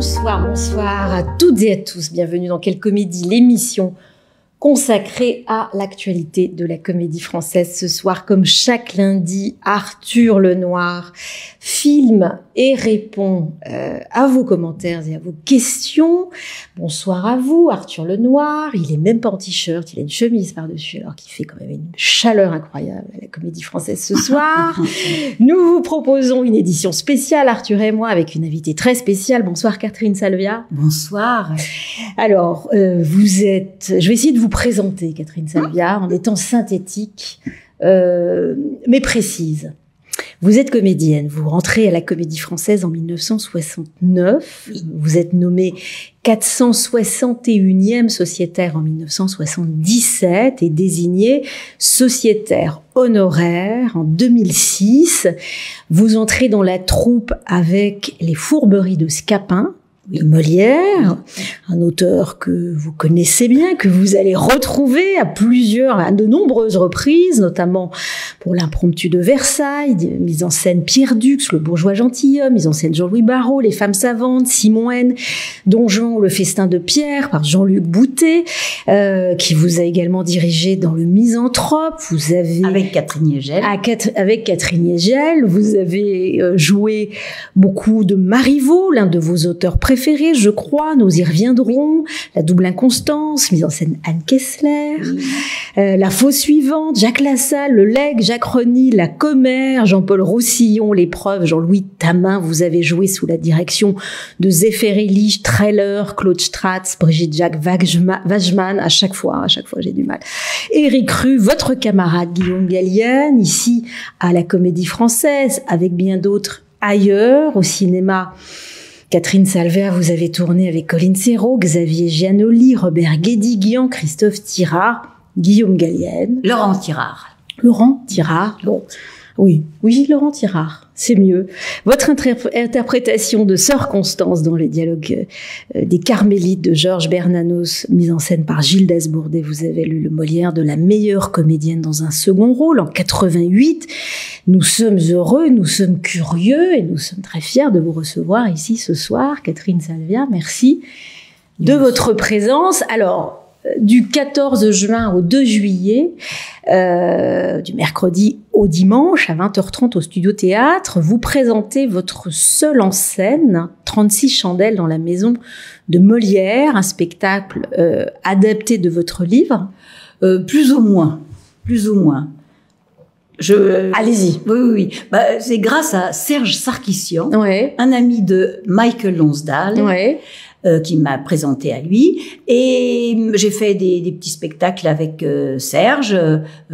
Bonsoir à toutes et à tous. Bienvenue dans Quelle Comédie, l'émission consacrée à l'actualité de la comédie française. Ce soir, comme chaque lundi, Arthur Lenoir filme et répond à vos commentaires et à vos questions. Bonsoir à vous, Arthur Lenoir. Il est même pas en t-shirt, il a une chemise par-dessus, alors qu'il fait quand même une chaleur incroyable à la comédie française ce soir. Nous vous proposons une édition spéciale, Arthur et moi, avec une invitée très spéciale. Bonsoir Catherine Salvia. Bonsoir. Alors, je vais essayer de vous présenter, Catherine Salvia, en étant synthétique, mais précise. Vous êtes comédienne, vous rentrez à la Comédie Française en 1969, vous êtes nommée 461e sociétaire en 1977 et désignée sociétaire honoraire en 2006. Vous entrez dans la troupe avec Les Fourberies de Scapin, de Molière, un auteur que vous connaissez bien, que vous allez retrouver à de nombreuses reprises, notamment pour l'Impromptu de Versailles, mise en scène Pierre Dux, Le Bourgeois Gentilhomme, mise en scène Jean-Louis Barrault, Les Femmes Savantes, Simon Haine, Don Juan, Le Festin de Pierre, par Jean-Luc Boutet, qui vous a également dirigé dans Le Misanthrope. Vous avez avec Catherine Hegel. Avec Catherine Hegel, vous avez joué beaucoup de Marivaux, l'un de vos auteurs préférés, je crois. Nous y reviendrons. La Double Inconstance, mise en scène Anne Kessler. La Faux Suivante, Jacques Lassalle, Le Legs, Jacques Rony, La Commère, Jean-Paul Roussillon, L'Épreuve, Jean-Louis Tamin. Vous avez joué sous la direction de Zéphir-Élie Treller, Claude Stratz, Brigitte Jacques Wageman. À chaque fois j'ai du mal. Éric Rue, votre camarade Guillaume Gallienne, ici à la Comédie Française, avec bien d'autres ailleurs, au cinéma. Catherine Salvia, vous avez tourné avec Colin Serrault, Xavier Giannoli, Robert Guédiguian, Christophe Tirard, Guillaume Gallienne. Laurent Tirard. Bon, oui, Laurent Tirard, c'est mieux. Votre interprétation de Sœur Constance dans les dialogues des Carmélites de Georges Bernanos, mise en scène par Gilles Desbourdet. Vous avez lu le Molière de la meilleure comédienne dans un second rôle en 88. Nous sommes heureux, nous sommes curieux et nous sommes très fiers de vous recevoir ici ce soir. Catherine Salvia, merci de votre présence. Alors, du 14 juin au 2 juillet, du mercredi au dimanche à 20h30 au Studio Théâtre, vous présentez votre seul en scène, 36 chandelles dans la maison de Molière, un spectacle adapté de votre livre. Plus ou moins. Allez-y. Oui. C'est grâce à Serge Sarkissian, Ouais. un ami de Michael Lonsdale, Ouais. Qui m'a présenté à lui. Et j'ai fait des petits spectacles avec Serge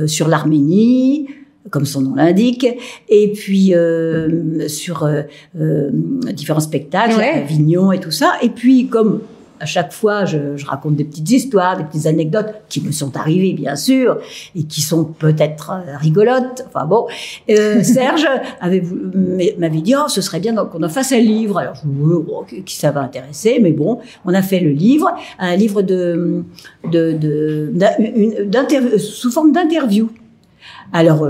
sur l'Arménie, comme son nom l'indique, et puis sur différents spectacles, Ouais. à Avignon et tout ça. Et puis, comme à chaque fois, je raconte des petites histoires, des petites anecdotes qui me sont arrivées, bien sûr, et qui sont peut-être rigolotes. Enfin bon, Serge m'avait dit, ce serait bien qu'on en fasse un livre. Alors, je me dis, qui ça va intéresser, mais bon, on a fait le livre, un livre sous forme d'interview. Alors,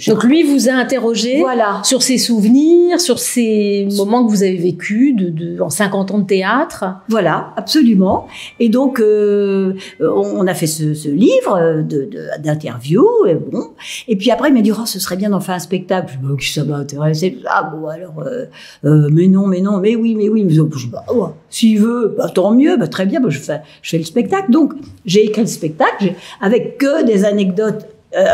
Donc lui vous a interrogé sur ses souvenirs, sur ces moments que vous avez vécus en 50 ans de théâtre. Voilà, absolument. Et donc, on a fait ce livre d'interview. Et puis après, il m'a dit, ce serait bien d'en faire un spectacle. Je me dis, ça m'a intéressé. Ah bon, alors, mais non, mais oui. Je dis, s'il veut, tant mieux, très bien, je fais le spectacle. Donc, j'ai écrit le spectacle avec que des anecdotes.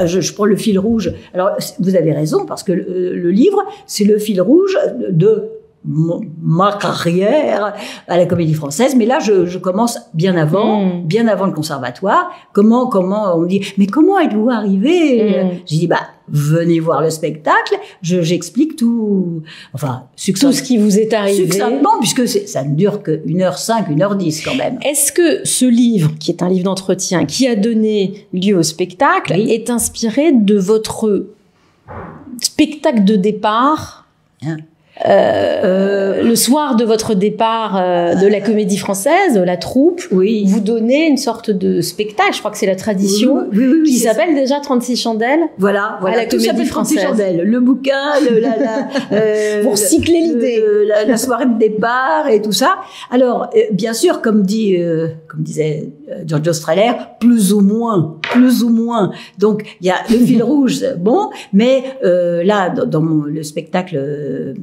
Je prends le fil rouge. Alors, vous avez raison, parce que le livre, c'est le fil rouge de ma carrière à la Comédie Française. Mais là, je commence bien avant le conservatoire. Comment on me dit, mais comment êtes-vous arrivé? J'ai dit, venez voir le spectacle, j'explique tout, tout ce qui vous est arrivé. Succinctement, puisque ça ne dure que 1h05, 1h10 quand même. Est-ce que ce livre, qui est un livre d'entretien, qui a donné lieu au spectacle, est inspiré de votre spectacle de départ Le soir de votre départ de la Comédie Française, de la troupe, oui. vous donnez une sorte de spectacle, je crois que c'est la tradition, oui, qui s'appelle déjà 36 chandelles. Voilà, à la Comédie Française. 36 chandelles. Le bouquin, vous recyclez l'idée. La soirée de départ et tout ça. Alors, bien sûr, comme disait Giorgio Strehler, plus ou moins. Donc, il y a le fil rouge, bon, mais là, dans le spectacle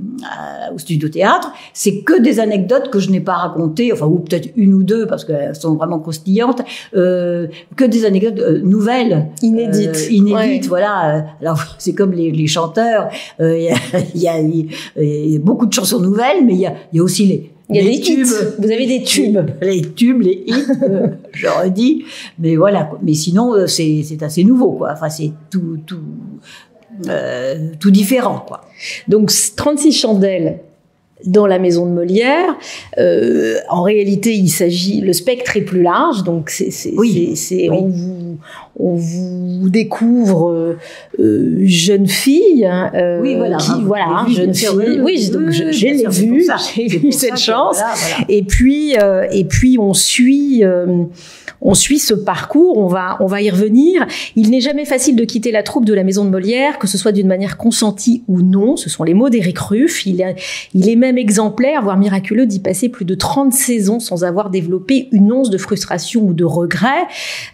au Studio Théâtre, c'est que des anecdotes que je n'ai pas racontées, enfin, ou peut-être une ou deux, parce qu'elles sont vraiment croustillantes, que des anecdotes nouvelles. Inédites. Ouais. Voilà. Alors, c'est comme les chanteurs, il y a beaucoup de chansons nouvelles, mais il y a aussi il y a des tubes. Vous avez des tubes. Les tubes, les hits, je redis. Mais voilà. Mais sinon, c'est assez nouveau, quoi. Enfin, c'est tout différent, quoi. Donc, 36 chandelles dans la maison de Molière. En réalité, le spectre est plus large. Donc, oui. On vous découvre jeune fille, oui, voilà, jeune fille. Oui, donc je l'ai vu, j'ai eu cette chance. Voilà. Et puis on suit ce parcours. On va y revenir. Il n'est jamais facile de quitter la troupe de la maison de Molière, que ce soit d'une manière consentie ou non. Ce sont les mots d'Éric Ruff. Il est même exemplaire, voire miraculeux, d'y passer plus de 30 saisons sans avoir développé une once de frustration ou de regret.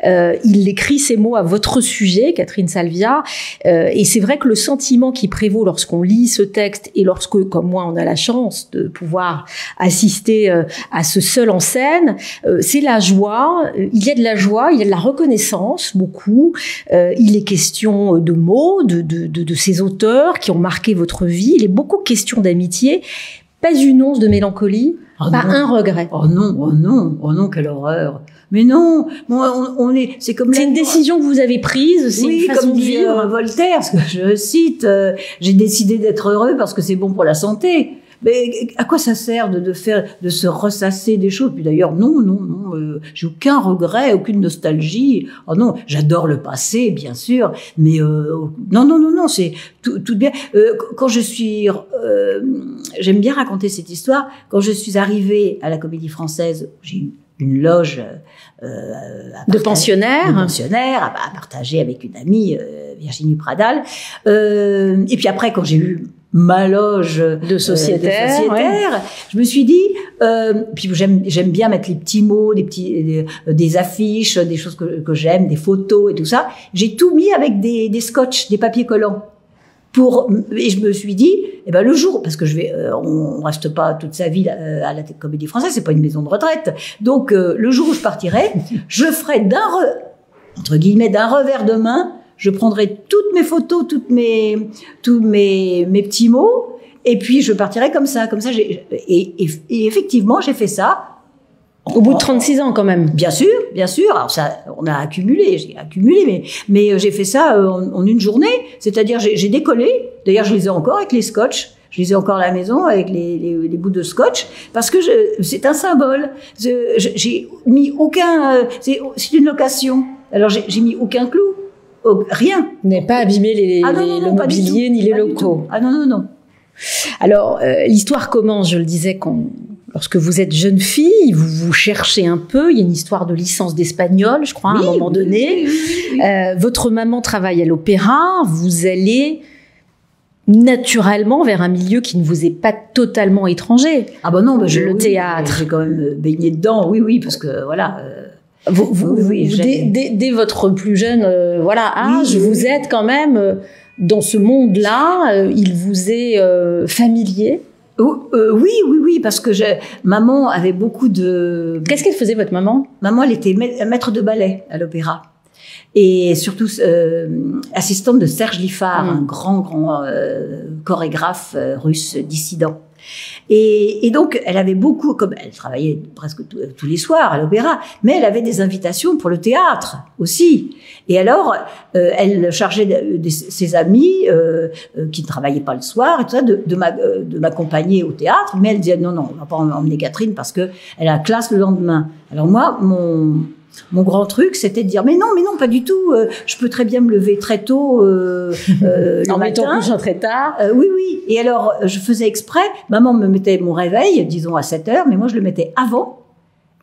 Il écrit ces mots à votre sujet, Catherine Salvia, et c'est vrai que le sentiment qui prévaut lorsqu'on lit ce texte et lorsque, comme moi, on a la chance de pouvoir assister à ce seul en scène, c'est la joie. Il y a de la joie, il y a de la reconnaissance, beaucoup. Il est question de mots, de ces auteurs qui ont marqué votre vie. Il est beaucoup question d'amitié. Pas une once de mélancolie, pas un regret. Oh non, quelle horreur. Mais non, c'est comme c'est une décision que vous avez prise, c'est une façon comme de vivre. Voltaire, ce que je cite, j'ai décidé d'être heureux parce que c'est bon pour la santé. Mais à quoi ça sert de se ressasser des choses? Puis d'ailleurs, non, j'ai aucun regret, aucune nostalgie. Oh non, j'adore le passé, bien sûr, mais non, c'est tout bien. Quand j'aime bien raconter cette histoire. Quand je suis arrivée à la Comédie Française, j'ai eu une loge de pensionnaires à partager avec une amie, Virginie Pradal. Et puis après, quand j'ai eu ma loge de sociétaire, je me suis dit, puis j'aime bien mettre les petits mots, des affiches, des choses que j'aime, des photos et tout ça. J'ai tout mis avec des scotch, des papiers collants. Et je me suis dit, le jour, parce que on reste pas toute sa vie à la Comédie Française, c'est pas une maison de retraite. Donc, le jour où je partirai, je ferai entre guillemets, d'un revers de main, je prendrai toutes mes photos, tous mes petits mots, et puis je partirai comme ça, et effectivement, j'ai fait ça. Au bout de 36 ans, quand même. Bien sûr. Alors ça, j'ai accumulé, mais j'ai fait ça en une journée. C'est-à-dire, j'ai décollé. D'ailleurs, je les ai encore avec les scotch. Je les ai encore à la maison avec les bouts de scotch parce que c'est un symbole. J'ai mis aucun. C'est une location. Alors j'ai mis aucun clou. Rien. Vous n'avez pas abîmé le mobilier ni les locaux. Ah non. Alors, l'histoire commence, je le disais, lorsque vous êtes jeune fille, vous cherchez un peu. Il y a une histoire de licence d'espagnol, je crois, à un moment donné. Oui. Votre maman travaille à l'opéra. Vous allez naturellement vers un milieu qui ne vous est pas totalement étranger. Ah non, le théâtre. J'ai quand même baigné dedans, oui, parce que voilà. Dès votre plus jeune âge, vous êtes quand même dans ce monde-là. Il vous est familier. Oui, parce que maman avait beaucoup de... Qu'est-ce qu'elle faisait, votre maman? Maman, elle était maître de ballet à l'opéra. Et surtout assistante de Serge Liffard, un grand chorégraphe russe dissident. Et donc, elle avait beaucoup, comme elle travaillait presque tous les soirs à l'opéra, mais elle avait des invitations pour le théâtre aussi. Et alors, elle chargeait ses amis qui ne travaillaient pas le soir et tout ça de m'accompagner au théâtre, mais elle disait non, on va pas emmener Catherine parce que elle a classe le lendemain. Alors moi, Mon grand truc, c'était de dire mais non, pas du tout. Je peux très bien me lever très tôt le en matin. mettant couchant très tard. Oui. Et alors, je faisais exprès. Maman me mettait mon réveil, disons à 7h, mais moi je le mettais avant.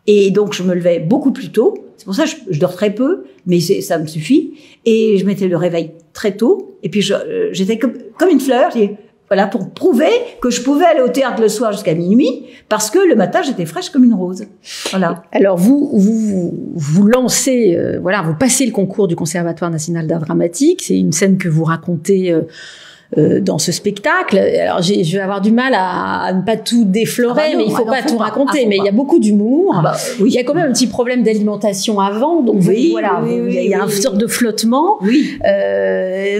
Et donc je me levais beaucoup plus tôt. C'est pour ça que je dors très peu, mais ça me suffit. Et je mettais le réveil très tôt. Et puis j'étais comme une fleur. Voilà, pour prouver que je pouvais aller au théâtre le soir jusqu'à minuit, parce que le matin, j'étais fraîche comme une rose. Voilà. Alors, vous lancez, vous passez le concours du Conservatoire national d'art dramatique. C'est une scène que vous racontez dans ce spectacle. Alors, je vais avoir du mal à ne pas tout déflorer, mais il faut pas tout raconter. Mais il y a beaucoup d'humour. Oui. Il y a quand même un petit problème d'alimentation avant, donc il y a une sorte de flottement. Oui.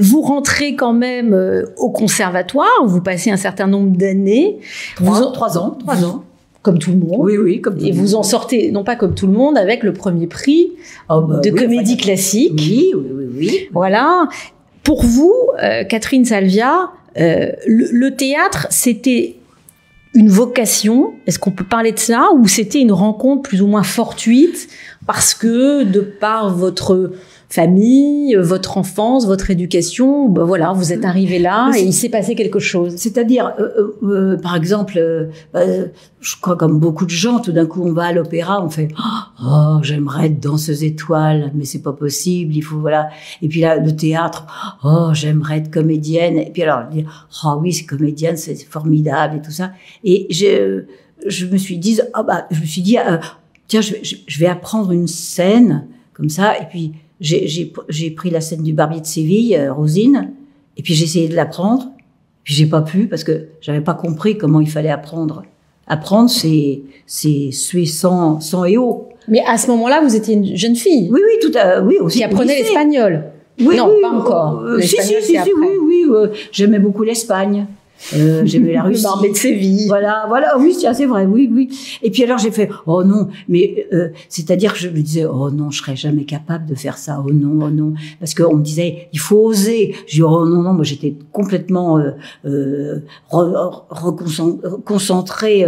Vous rentrez quand même au conservatoire, vous passez un certain nombre d'années. 3 ans. Comme tout le monde. Oui, comme tout le monde. Et vous en sortez, non pas comme tout le monde, avec le premier prix de comédie classique. Oui. Voilà. Pour vous, Catherine Salvia, le théâtre, c'était une vocation? Est-ce qu'on peut parler de ça? Ou c'était une rencontre plus ou moins fortuite parce que, de par votre famille, votre enfance, votre éducation, vous êtes arrivé là et il s'est passé quelque chose. C'est-à-dire, par exemple, je crois comme beaucoup de gens, tout d'un coup on va à l'opéra, on fait « Oh, j'aimerais être danseuse étoile, mais c'est pas possible, il faut, voilà. » Et puis là, le théâtre, « Oh, j'aimerais être comédienne. » Et puis alors, « Oh oui, c'est comédienne, c'est formidable et tout ça. » Et je me suis dit, tiens, je vais apprendre une scène comme ça, et puis j'ai pris la scène du Barbier de Séville, Rosine, et puis j'ai essayé de l'apprendre, puis j'ai pas pu parce que j'avais pas compris comment il fallait apprendre. Apprendre, c'est suer sang et eau. Mais à ce moment-là, vous étiez une jeune fille. Oui, aussi. Qui apprenait l'espagnol. Oui, non, pas encore. Si, j'aimais beaucoup l'Espagne. J'aimais la Russie. Le Barbier de Séville. Voilà, oui, c'est vrai, oui. Et puis alors j'ai fait, oh non, mais c'est-à-dire que je me disais, oh non, je serais jamais capable de faire ça, oh non, parce qu'on me disait, il faut oser. Je dis, oh non, moi j'étais complètement concentrée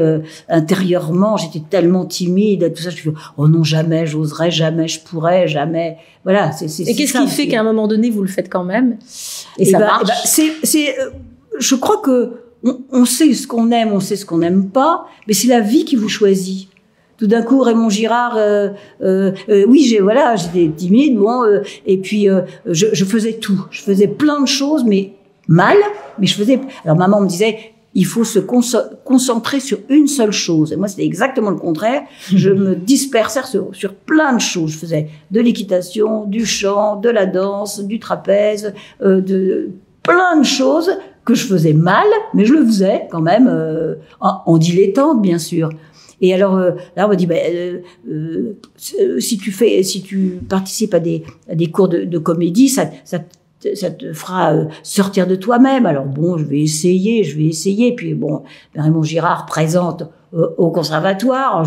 intérieurement, j'étais tellement timide, tout ça. Je dis, oh non, jamais, j'oserais, jamais, je pourrais, jamais. Voilà, c'est. Et qu'est-ce qui fait qu'à un moment donné vous le faites quand même et ça marche? Je crois que on sait ce qu'on aime, on sait ce qu'on n'aime pas, mais c'est la vie qui vous choisit. Tout d'un coup, Raymond Girard, j'étais timide, et puis je faisais tout, je faisais plein de choses, mais mal, mais je faisais. Alors maman me disait, il faut se concentrer sur une seule chose. Et moi, c'était exactement le contraire. Je me dispersais sur plein de choses. Je faisais de l'équitation, du chant, de la danse, du trapèze, de plein de choses que je faisais mal, mais je le faisais quand même en dilettante, bien sûr. Et alors là, on m'a dit, si tu participes à des cours de comédie, ça te fera sortir de toi-même. Alors bon, je vais essayer. Puis bon, Raymond Girard présente au conservatoire.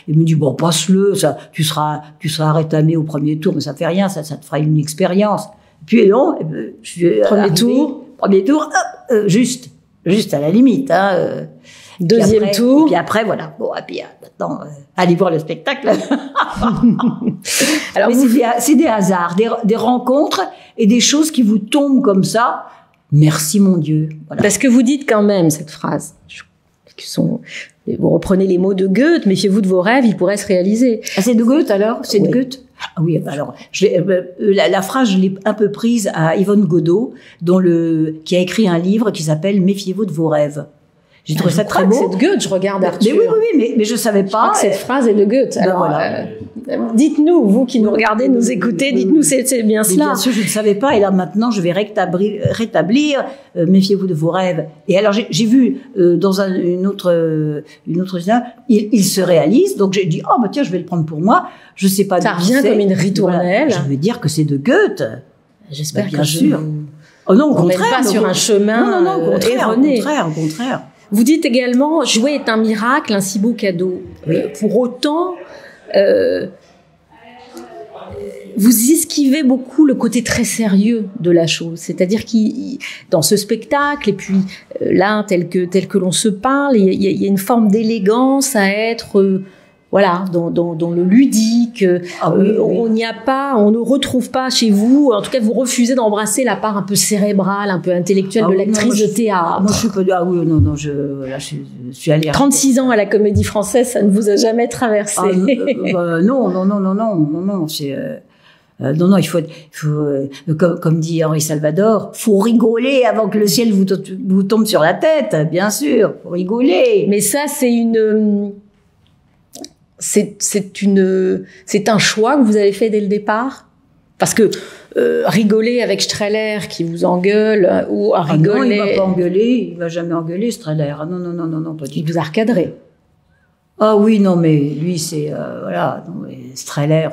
Il me dit, bon, passe-le, ça, tu seras rétamé au premier tour, mais ça fait rien, ça te fera une expérience. Puis non, je suis Premier tour, juste à la limite. Deuxième tour. Puis après, voilà. Bon, et puis maintenant, allez voir le spectacle. Alors, c'est des hasards, des rencontres et des choses qui vous tombent comme ça. Merci mon Dieu. Voilà. Parce que vous dites quand même cette phrase. Vous reprenez les mots de Goethe, méfiez-vous de vos rêves, ils pourraient se réaliser. Ah, c'est de Goethe alors? C'est de Goethe? Ah oui, alors la phrase, je l'ai un peu prise à Yvonne Godot, qui a écrit un livre qui s'appelle Méfiez-vous de vos rêves. J'ai trouvé ça très beau. C'est de Goethe, je regarde Arthur. Mais oui, mais je savais pas. Je crois que cette phrase est de Goethe. Alors voilà. Dites-nous, vous qui nous regardez, nous écoutez, dites-nous c'est bien cela. Bien sûr, je ne savais pas. Et là maintenant, je vais rétablir. Méfiez-vous de vos rêves. Et alors j'ai vu dans une autre il se réalise. Donc j'ai dit tiens, je vais le prendre pour moi. Je sais pas. Ça revient comme une ritournelle. Voilà. Je veux dire que c'est de Goethe. J'espère bien sûr. Oh non, au contraire. Pas sur un chemin. Non, au contraire. Vous dites également, jouer est un miracle, un si beau cadeau. Oui. Pour autant, vous esquivez beaucoup le côté très sérieux de la chose. C'est-à-dire dans ce spectacle, et puis là, tel que l'on se parle, il y a une forme d'élégance à être voilà, dans le ludique. On n'y a pas, on ne retrouve pas chez vous. En tout cas, vous refusez d'embrasser la part un peu cérébrale, un peu intellectuelle de l'actrice de théâtre. Moi, je suis pas. Ah oui, non, je suis allée. 36 ans à la Comédie Française, ça ne vous a jamais traversé. Non, c'est. Non, il faut comme dit Henri Salvador, faut rigoler avant que le ciel vous tombe sur la tête, bien sûr, faut rigoler. Mais ça, c'est un choix que vous avez fait dès le départ, parce que rigoler avec Strehler qui vous engueule ou à rigoler. Non, il va pas engueuler, il va jamais engueuler Strehler. Ah, non, pas du tout. Il vous a recadré. Ah oui, non, mais lui c'est voilà, Strehler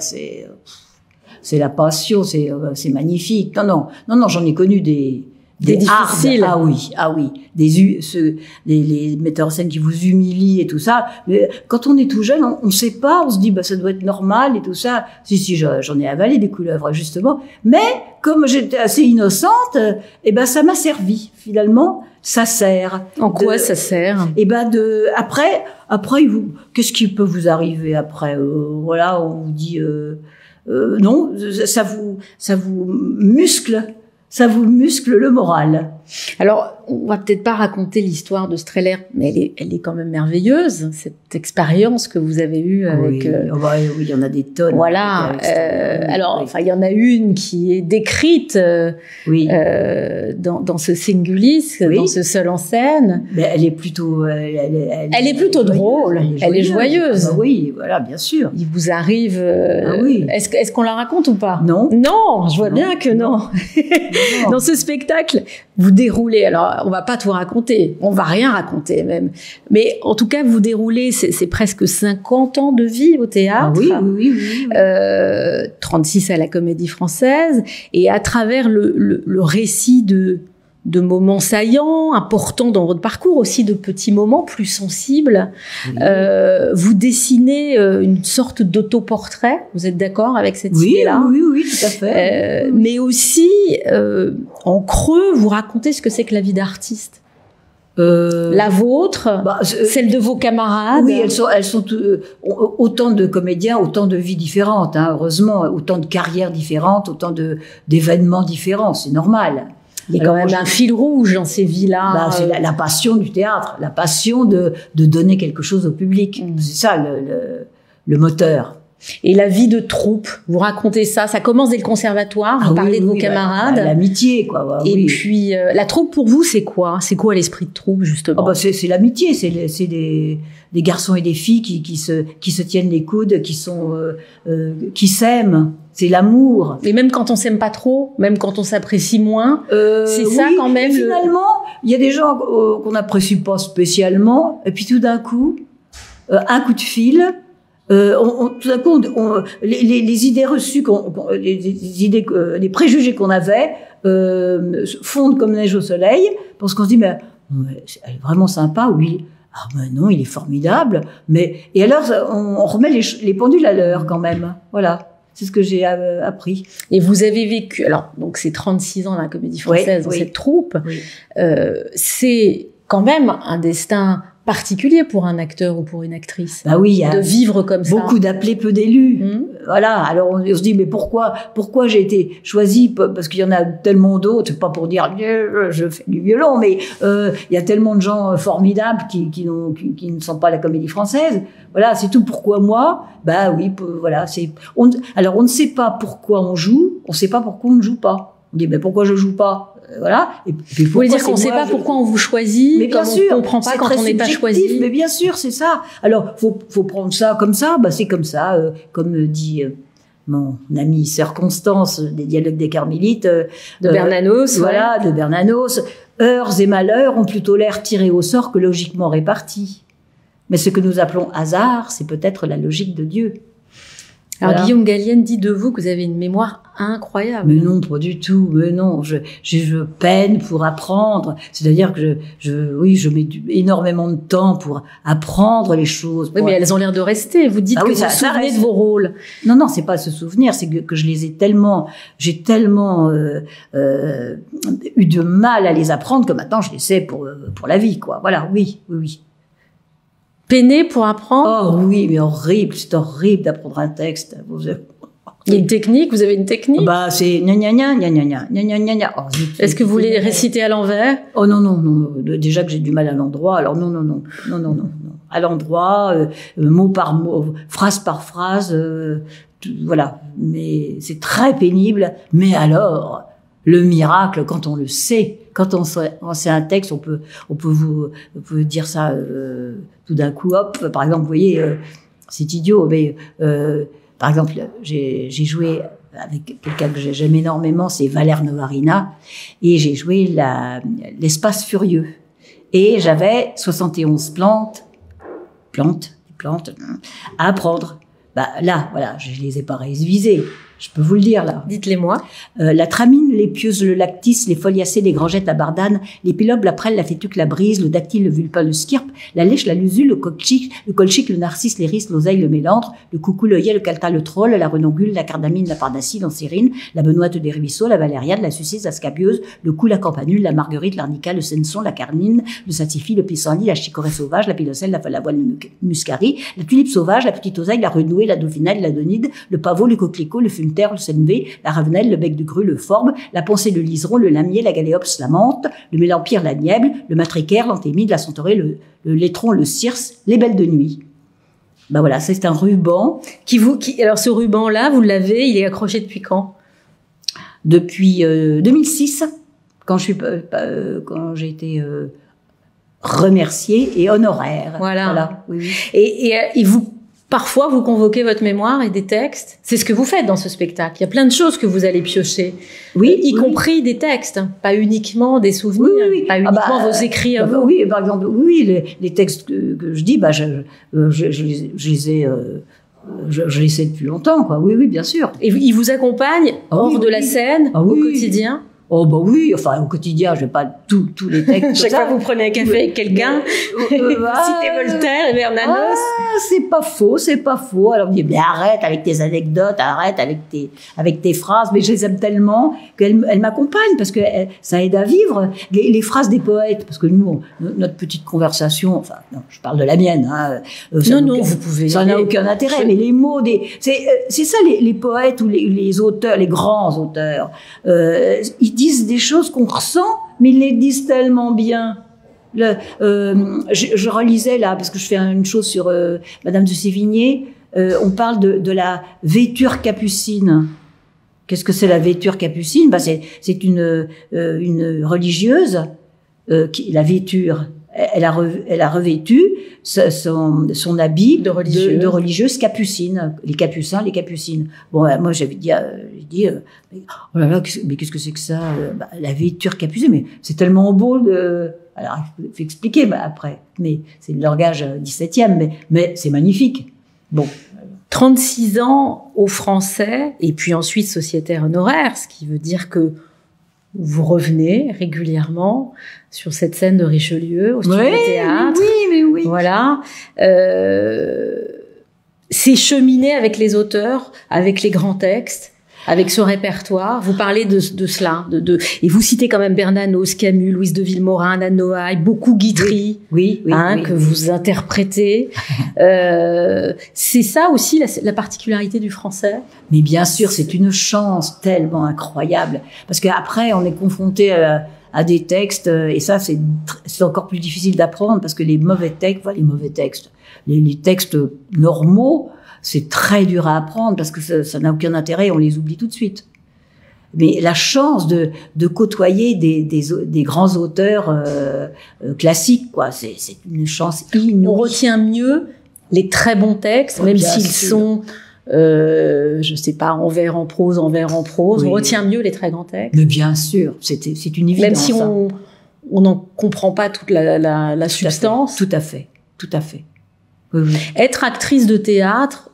c'est la passion, c'est magnifique. Non, j'en ai connu des difficiles. Ah oui, les metteurs en scène qui vous humilient et tout ça. Mais quand on est tout jeune, on sait pas, on se dit ça doit être normal et tout ça. Si, j'en ai avalé des couleuvres justement. Mais comme j'étais assez innocente, ça m'a servi finalement. Ça sert. En quoi ça sert? Après, qu'est-ce qui peut vous arriver après? Voilà, on vous dit non, ça vous muscle. Ça vous muscle le moral. Alors, on va peut-être pas raconter l'histoire de Strehler, mais elle est quand même merveilleuse, cette expérience que vous avez eue avec... Oui, il y en a des tonnes. Voilà. Il y en a une qui est décrite dans ce Singulis, dans ce seul en scène. Mais elle est plutôt... Elle est plutôt drôle, elle est joyeuse. Oui, voilà, bien sûr. Il vous arrive... Est-ce qu'on la raconte ou pas? Non. Non, je vois bien que non. Dans ce spectacle, vous déroulez, alors on va pas tout raconter, on va rien raconter même, mais en tout cas vous déroulez, c'est presque 50 ans de vie au théâtre, 36 à la Comédie Française, et à travers le récit de moments saillants, importants dans votre parcours, aussi de petits moments plus sensibles. Vous dessinez une sorte d'autoportrait, vous êtes d'accord avec cette idée-là? Oui, tout à fait. Mais aussi, en creux, vous racontez ce que c'est que la vie d'artiste. La vôtre, celle de vos camarades. Oui, elles sont autant de comédiens, autant de vies différentes, hein, heureusement, autant de carrières différentes, autant d'événements différents, c'est normal. Il y a quand même un fil rouge dans ces vies-là. C'est la passion du théâtre, la passion de donner quelque chose au public. C'est ça le moteur. Et la vie de troupe, vous racontez ça commence dès le conservatoire, vous parlez de vos camarades. L'amitié, quoi. Puis, la troupe pour vous, c'est quoi? C'est quoi l'esprit de troupe, justement? C'est l'amitié, c'est des garçons et des filles qui se tiennent les coudes, qui s'aiment. C'est l'amour. Et même quand on s'aime pas trop, même quand on s'apprécie moins, c'est ça quand même. Finalement, il y a des gens qu'on n'apprécie pas spécialement, et puis tout d'un coup, un coup de fil, tout d'un coup, les idées reçues, les préjugés qu'on avait fondent comme neige au soleil, parce qu'on se dit mais elle est vraiment sympa, oui. Ah ben non, il est formidable. Et alors on remet les pendules à l'heure quand même. Voilà. C'est ce que j'ai appris. Et vous avez vécu, alors, donc c'est 36 ans dans la Comédie Française, dans cette troupe. C'est quand même un destin particulier pour un acteur ou pour une actrice. De vivre comme ça. Beaucoup d'appelés, peu d'élus. Voilà. Alors on se dit, mais pourquoi j'ai été choisie? Parce qu'il y en a tellement d'autres, pas pour dire, je fais du violon, mais il y a tellement de gens formidables qui ne sont pas la Comédie Française. Voilà, c'est tout. Pourquoi moi? Voilà, alors on ne sait pas pourquoi on joue, on ne sait pas pourquoi on ne joue pas. On dit, mais pourquoi je joue pas? Voilà. Et puis vous voulez dire qu'on ne sait pas pourquoi on vous choisit, mais bien sûr, on ne comprend pas quand on n'est pas choisi. Mais bien sûr, c'est ça. Alors, faut prendre ça comme ça. C'est comme ça, comme dit mon amie sœur Constance des Dialogues des Carmélites de Bernanos. Voilà, de Bernanos. Heures et malheurs ont plutôt l'air tirés au sort que logiquement répartis. Mais ce que nous appelons hasard, c'est peut-être la logique de Dieu. Alors voilà. Guillaume Gallienne dit de vous que vous avez une mémoire incroyable. Mais non, pas du tout. Mais non, je peine pour apprendre. C'est-à-dire que je mets énormément de temps pour apprendre les choses. Oui, mais elles ont l'air de rester. Vous dites que vous vous souvenez de vos rôles. Non, c'est pas se souvenir, c'est que je les ai tellement, j'ai tellement eu de mal à les apprendre que maintenant je les sais pour la vie, quoi. Voilà, oui. Peiné pour apprendre? Oh oui, mais horrible, c'est horrible d'apprendre un texte. Il y a une technique, vous avez une technique? Bah, c'est gna gna gna gna gna gna gna gna gna gna. Oh, est-ce que vous les récitez à l'envers? Oh non, non, non. Déjà que j'ai du mal à l'endroit, alors non, non, non. Non, non, non, non. À l'endroit, mot par mot, phrase par phrase, voilà. Mais c'est très pénible. Mais alors, le miracle, quand on le sait, quand on sait un texte, on peut vous dire ça tout d'un coup, hop. Par exemple, vous voyez, c'est idiot, mais par exemple, j'ai joué avec quelqu'un que j'aime énormément, c'est Valère Novarina, et j'ai joué l'Espace furieux. Et j'avais 71 plantes à apprendre. Bah là, voilà, je les ai pas révisées. Je peux vous le dire, là. Dites-les-moi. La tramine, l'épieuses, le lactis, les foliacées, les grangettes, la bardane, l'épilobe, la prêle, la fétuque, la brise, le dactyle, le vulpin, le skirpe, la lèche, la lusule, le colchique, le narcisse, l'iris, l'oseille, le mélandre, le coucou, l'œillet, le calta, le troll, la renongule, la cardamine, la parnassie, l'ancérine, la benoîte des ruisseaux, la valériade, la sucisse, la scabieuse, le cou, la campanule, la marguerite, l'arnica, le senson, la carmine, le satifie, le pissenlit, la chicorée sauvage, la pilocelle, la voile muscari, la tulipe sauvage, la petite oseille, la renouée, la dauphinelle, la donide, le pavot, le coquelicot, le fumeterre, le senvé, la ravenelle, le bec de grue, le forbe, la poncée, le liseron, le lamier, la galéops, la menthe, le mélampire, la nièble, le matricaire, l'antémide, la centaurée, le laitron, le circe, les belles de nuit. Ben voilà, c'est un ruban. Alors ce ruban-là, vous l'avez, il est accroché depuis quand? Depuis 2006, quand j'ai été remerciée et honoraire. Voilà. Oui, oui. Et vous, parfois, vous convoquez votre mémoire et des textes. C'est ce que vous faites dans ce spectacle. Il y a plein de choses que vous allez piocher. Oui, y compris des textes, pas uniquement des souvenirs, pas uniquement vos écrits à vous. Oui, par exemple, les textes que je dis, je les sais depuis longtemps, quoi. Oui, oui, bien sûr. Et ils vous accompagnent hors de la scène, au quotidien? Oh bah oui, enfin au quotidien, je vais pas tous les textes. Chaque fois que vous prenez un café avec quelqu'un, citez Voltaire et Bernanos. C'est pas faux. Alors on dit, mais arrête avec tes anecdotes, arrête avec tes phrases, mais je les aime tellement qu'elles m'accompagnent parce que ça aide à vivre. Les phrases des poètes, parce que nous, notre petite conversation, enfin, non, je parle de la mienne, hein, vous pouvez. Ça n'a aucun intérêt, mais les mots c'est ça les poètes ou les auteurs, les grands auteurs, ils disent des choses qu'on ressent, mais ils les disent tellement bien. Je relisais là, parce que je fais une chose sur Madame de Sévigné, on parle de la vêture capucine. Qu'est-ce que c'est la vêture capucine? C'est une religieuse qui la vêture. Elle a revêtu son habit de religieuse capucine, les capucins, les capucines. Bon, moi j'avais dit, oh là là, mais qu'est-ce que c'est que ça? La vêture capucine, mais c'est tellement beau alors il faut expliquer après, mais c'est le langage 17e, mais c'est magnifique. Bon. 36 ans au Français, et puis ensuite sociétaire honoraire, ce qui veut dire que vous revenez régulièrement sur cette scène de Richelieu, au studio de théâtre. Oui. Voilà. C'est cheminer avec les auteurs, avec les grands textes, avec ce répertoire. Vous parlez de cela. Et vous citez quand même Bernanos, Camus, Louise de Villemorin, Anna Noailles, beaucoup Guitry, que vous interprétez. C'est ça aussi la particularité du français? Mais bien sûr, c'est une chance tellement incroyable. Parce qu'après, on est confronté à des textes, et ça, c'est encore plus difficile d'apprendre, parce que les mauvais textes, les textes normaux, c'est très dur à apprendre, parce que ça n'a aucun intérêt, on les oublie tout de suite. Mais la chance de côtoyer des grands auteurs classiques, quoi, c'est une chance inouïe. On retient mieux les très bons textes, même s'ils sont... je sais pas, en vers, en prose, on retient mieux les très grands textes. Mais bien sûr, c'est une évidence. Même si on n'en comprend pas toute la substance. Tout à fait. Oui. Être actrice de théâtre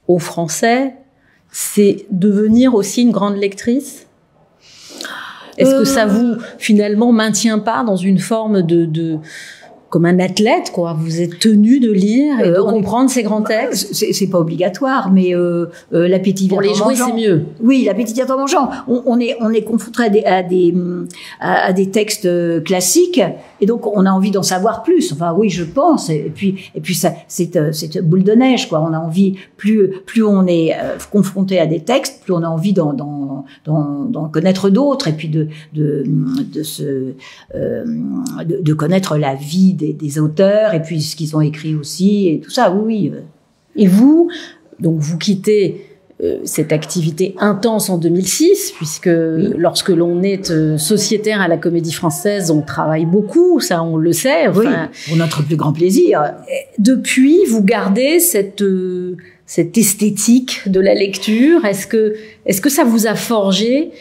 au Français, c'est devenir aussi une grande lectrice? Est-ce que ça vous, finalement, maintient pas dans une forme comme un athlète, quoi. Vous êtes tenu de lire et de comprendre ces grands textes. C'est pas obligatoire, mais l'appétit vient en mangeant. Pour les jouer, c'est mieux. Oui, l'appétit vient en mangeant. On est confronté à des textes classiques, et donc on a envie d'en savoir plus. Enfin, oui, je pense. Et puis ça, c'est boule de neige, quoi. On a envie, plus on est confronté à des textes, plus on a envie d'en connaître d'autres, et puis de connaître la vie des auteurs, et puis ce qu'ils ont écrit aussi, et tout ça, oui. Et vous, donc vous quittez cette activité intense en 2006, puisque lorsque l'on est sociétaire à la Comédie Française, on travaille beaucoup, ça on le sait. Enfin, oui, pour notre plus grand plaisir. Depuis, vous gardez cette esthétique de la lecture. Est-ce que ça vous a forgé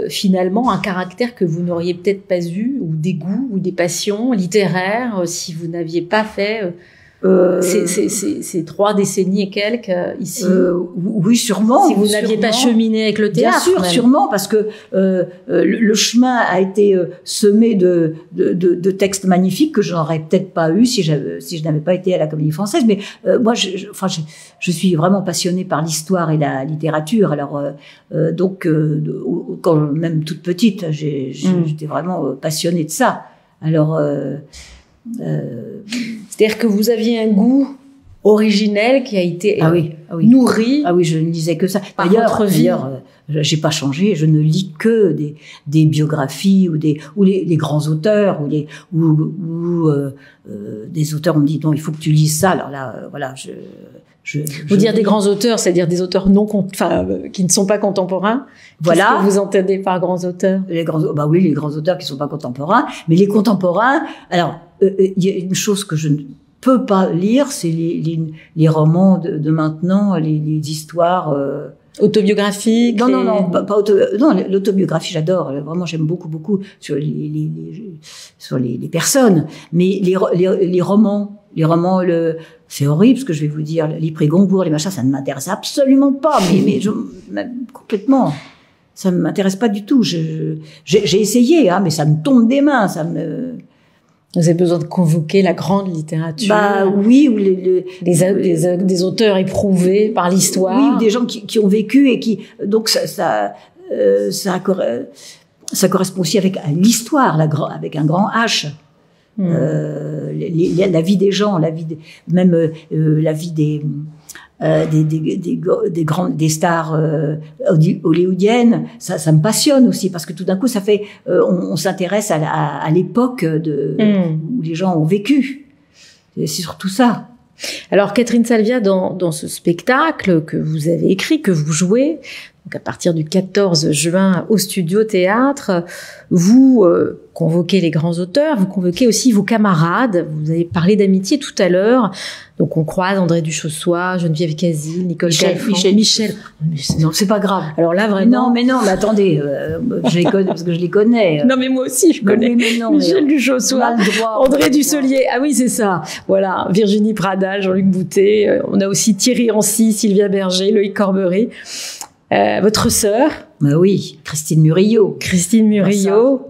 finalement un caractère que vous n'auriez peut-être pas eu, ou des goûts ou des passions littéraires, si vous n'aviez pas fait ces 3 décennies et quelques ici? Oui, sûrement. Si vous n'aviez pas cheminé avec le théâtre. Bien sûr, sûrement, parce que le chemin a été semé de textes magnifiques que je n'aurais peut-être pas eu si je n'avais pas été à la Comédie Française. Mais moi, je suis vraiment passionnée par l'histoire et la littérature. Alors, donc, quand même toute petite, j'étais vraiment passionnée de ça. Alors. C'est-à-dire que vous aviez un goût originel qui a été nourri. Ah oui, je ne lisais que ça. D'ailleurs, j'ai pas changé. Je ne lis que des biographies ou les grands auteurs ou des auteurs. On me dit non, il faut que tu lises ça. Alors là, voilà, vous dire des grands auteurs, c'est-à-dire des auteurs qui ne sont pas contemporains. Voilà. Qu'est-ce que vous entendez par grands auteurs? Les grands auteurs qui ne sont pas contemporains. Mais les contemporains, alors, il y a une chose que je ne peux pas lire, c'est les romans de maintenant, les histoires autobiographiques. Non, l'autobiographie, j'adore. Vraiment, j'aime beaucoup sur les personnes. Mais les romans, c'est horrible ce que je vais vous dire. Les prix Goncourt, les machins, ça ne m'intéresse absolument pas. Mais complètement. Ça ne m'intéresse pas du tout. J'ai essayé, mais ça me tombe des mains. Vous avez besoin de convoquer la grande littérature. Bah oui, ou des auteurs éprouvés par l'histoire. Oui, ou des gens qui ont vécu et qui donc ça correspond aussi avec l'histoire, avec un grand H. La vie des gens, la vie des stars hollywoodiennes, ça me passionne aussi, parce que tout d'un coup ça fait on s'intéresse à l'époque où les gens ont vécu. C'est surtout ça. Alors Catherine Salvia, dans ce spectacle que vous avez écrit, que vous jouez, donc à partir du 14 juin au Studio Théâtre, vous convoquez les grands auteurs, vous convoquez aussi vos camarades. Vous avez parlé d'amitié tout à l'heure. Donc on croise André Duchossois, Geneviève Casil, Nicole Michel. Non, c'est pas grave. Alors là vraiment. Non, mais attendez, je les connais parce que je les connais. Non, mais moi aussi je connais. Michel Duchossois, André Dussolier. Ah oui, c'est ça. Voilà, Virginie Pradal, Jean-Luc Boutet. On a aussi Thierry Rancy, Sylvia Berger, Loïc Corbery. Votre sœur, oui, Christine Murillo,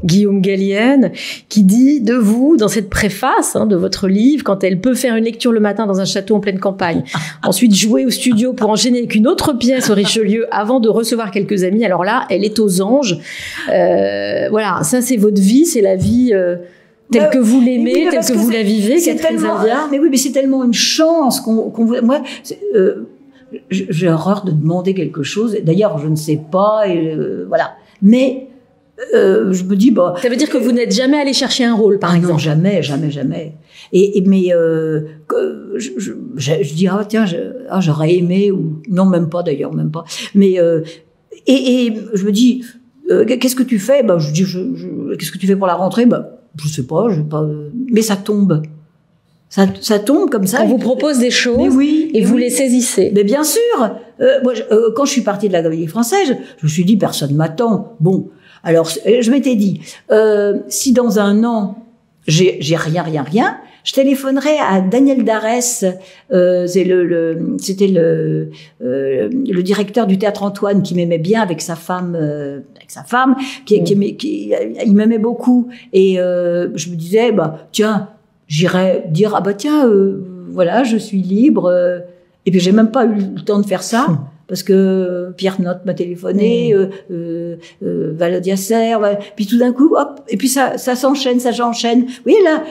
Guillaume Gallienne, qui dit de vous, dans cette préface de votre livre, quand elle peut faire une lecture le matin dans un château en pleine campagne, ensuite jouer au studio pour enchaîner avec une autre pièce au Richelieu avant de recevoir quelques amis, alors là, elle est aux anges. Voilà, ça c'est votre vie, c'est la vie telle que vous l'aimez, telle que vous la vivez, Catherine Salvia. Mais oui, mais c'est tellement une chance qu'on moi, j'ai horreur de demander quelque chose. D'ailleurs, je ne sais pas, voilà. Mais je me dis, ça veut dire que vous n'êtes jamais allé chercher un rôle, par exemple. Non, jamais. Mais je dis, tiens, j'aurais aimé, ou non, même pas d'ailleurs, même pas. Mais et je me dis, qu'est-ce que tu fais? Je dis, qu'est-ce que tu fais pour la rentrée? Je sais pas, mais ça tombe. Ça tombe comme ça. On vous propose des choses, vous les saisissez. Mais bien sûr. Moi, quand je suis partie de la Comédie Française, je me suis dit, personne m'attend. Bon, alors je m'étais dit, si dans un an j'ai rien, je téléphonerai à Daniel Darès. C'était le directeur du Théâtre Antoine, qui m'aimait bien avec sa femme, il m'aimait beaucoup. Et je me disais, tiens. j'irais dire, ah bah tiens, voilà, je suis libre. Et puis, j'ai même pas eu le temps de faire ça. Parce que Pierre Notte m'a téléphoné, Valodia Serre, puis tout d'un coup, hop, et puis ça s'enchaîne, ça j'enchaîne. Oui, là,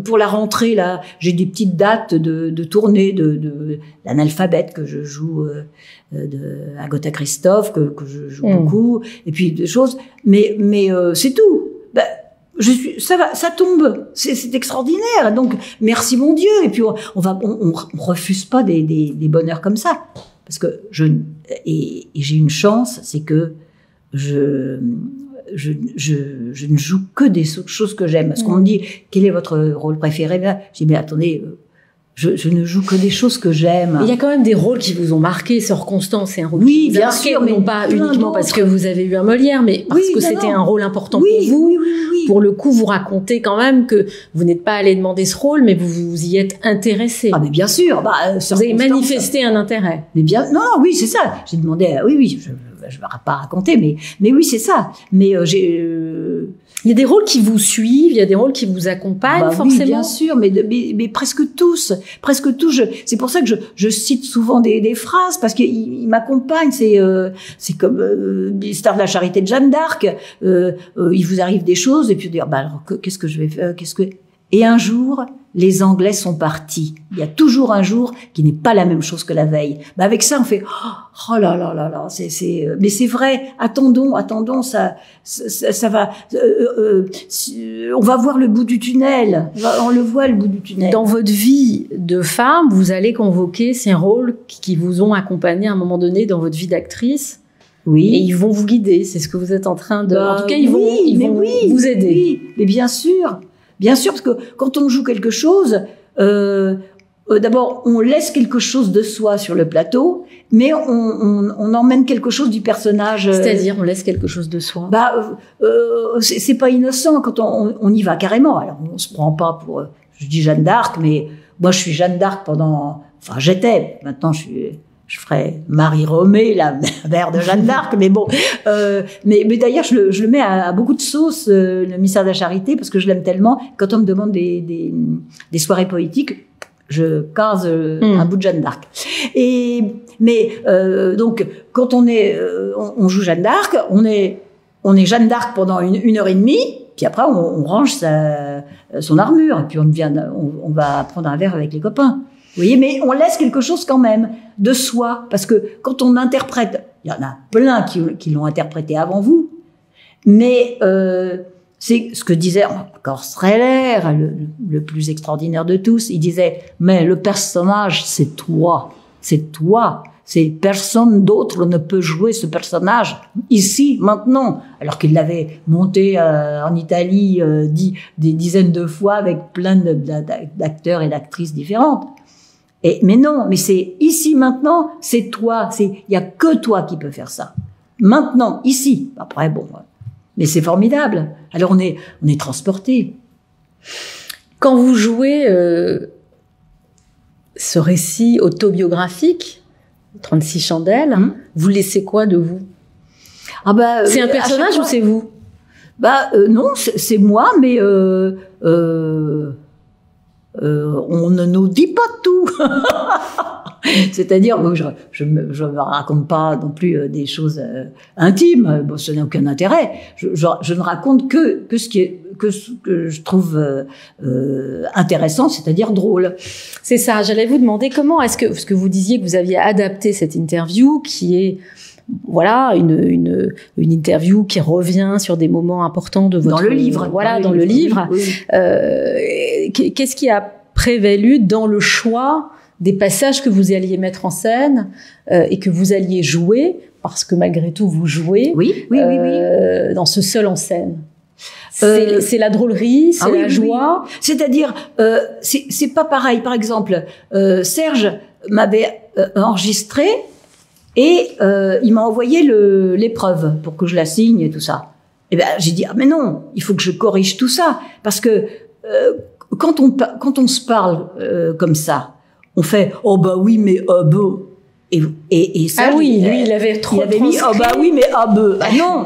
pour la rentrée, là, j'ai des petites dates de tournée de l'Analphabète que je joue, de Agatha Christophe que je joue beaucoup, et puis des choses. Mais c'est tout. Ben, ça tombe, c'est extraordinaire. Donc merci mon Dieu. Et puis on refuse pas des bonheurs comme ça, parce que et j'ai une chance, c'est que je ne joue que des choses que j'aime. Parce qu'on me dit quel est votre rôle préféré, je dis mais attendez. Je ne joue que des choses que j'aime. Il y a quand même des rôles qui vous ont marqué. Sœur Constance, c'est un rôle qui vous a marqué, sûr, mais non pas uniquement parce que vous avez eu un Molière, mais parce que c'était un rôle important pour vous. Oui. Pour le coup, vous racontez quand même que vous n'êtes pas allé demander ce rôle, mais vous vous y êtes intéressé. Ah mais bien sûr. Vous avez manifesté un intérêt. Mais bien, non, oui, c'est ça. J'ai demandé, oui, je vais pas raconter, mais oui, c'est ça. Mais il y a des rôles qui vous suivent, il y a des rôles qui vous accompagnent, forcément. Oui, bien sûr, mais presque tous. C'est pour ça que je cite souvent des phrases, parce qu'ils m'accompagnent. C'est comme l'histoire de la charité de Jeanne d'Arc. Il vous arrive des choses, et puis dire, alors, qu'est-ce que je vais faire, Et un jour, les Anglais sont partis. Il y a toujours un jour qui n'est pas la même chose que la veille. Avec ça, on fait oh là là là là. Mais c'est vrai. Attendons, ça va. On va voir le bout du tunnel. On le voit, le bout du tunnel. Dans votre vie de femme, vous allez convoquer ces rôles qui vous ont accompagné à un moment donné dans votre vie d'actrice. Oui. Et ils vont vous guider. C'est ce que vous êtes en train de. En tout cas, ils vont vous aider. Oui, mais bien sûr. Bien sûr, parce que quand on joue quelque chose, d'abord, on laisse quelque chose de soi sur le plateau, mais on emmène quelque chose du personnage. C'est-à-dire, on laisse quelque chose de soi. C'est pas innocent quand on y va carrément. Alors, on se prend pas pour, je dis Jeanne d'Arc, mais moi, je suis Jeanne d'Arc j'étais. Maintenant, je ferais Marie Romée, la mère de Jeanne d'Arc, mais bon. Mais d'ailleurs, je le mets à beaucoup de sauces, le ministère de la Charité, parce que je l'aime tellement. Quand on me demande des soirées poétiques, je case un bout de Jeanne d'Arc. Donc, quand on joue Jeanne d'Arc, on est Jeanne d'Arc pendant une heure et demie, puis après, on range son armure, et puis on va prendre un verre avec les copains. Vous voyez, mais on laisse quelque chose quand même de soi, parce que quand on interprète, il y en a plein qui l'ont interprété avant vous, mais c'est ce que disait encore Streller, le plus extraordinaire de tous. Il disait, mais le personnage, c'est toi, c'est personne d'autre ne peut jouer ce personnage ici, maintenant. Alors qu'il l'avait monté en Italie des dizaines de fois avec plein d'acteurs et d'actrices différentes. Mais non, mais c'est ici, maintenant, c'est toi. Il y a que toi qui peux faire ça. Maintenant, ici. Après, bon, mais c'est formidable. Alors on est transporté. Quand vous jouez ce récit autobiographique, 36 chandelles, vous laissez quoi de vous? C'est un personnage ou c'est vous? Non, c'est moi, mais on ne nous dit pas tout. C'est-à-dire, je me raconte pas non plus des choses intimes. Bon, ça n'a aucun intérêt. Je ne raconte que ce que je trouve intéressant, c'est-à-dire drôle. C'est ça. J'allais vous demander comment est-ce que, parce que vous disiez que vous aviez adapté cette interview, qui est une interview qui revient sur des moments importants de votre... Dans le livre. Dans le livre. Oui. Qu'est-ce qui a prévalu dans le choix des passages que vous alliez mettre en scène et que vous alliez jouer, parce que malgré tout vous jouez, oui. dans ce seul en scène? C'est la drôlerie, c'est la joie. Oui. C'est-à-dire, c'est pas pareil. Par exemple, Serge m'avait enregistré et il m'a envoyé l'épreuve pour que je la signe et tout ça. Et j'ai dit, mais non, il faut que je corrige tout ça, parce que quand on se parle comme ça, on fait oui, mais et ça, lui il avait trop mis oui, mais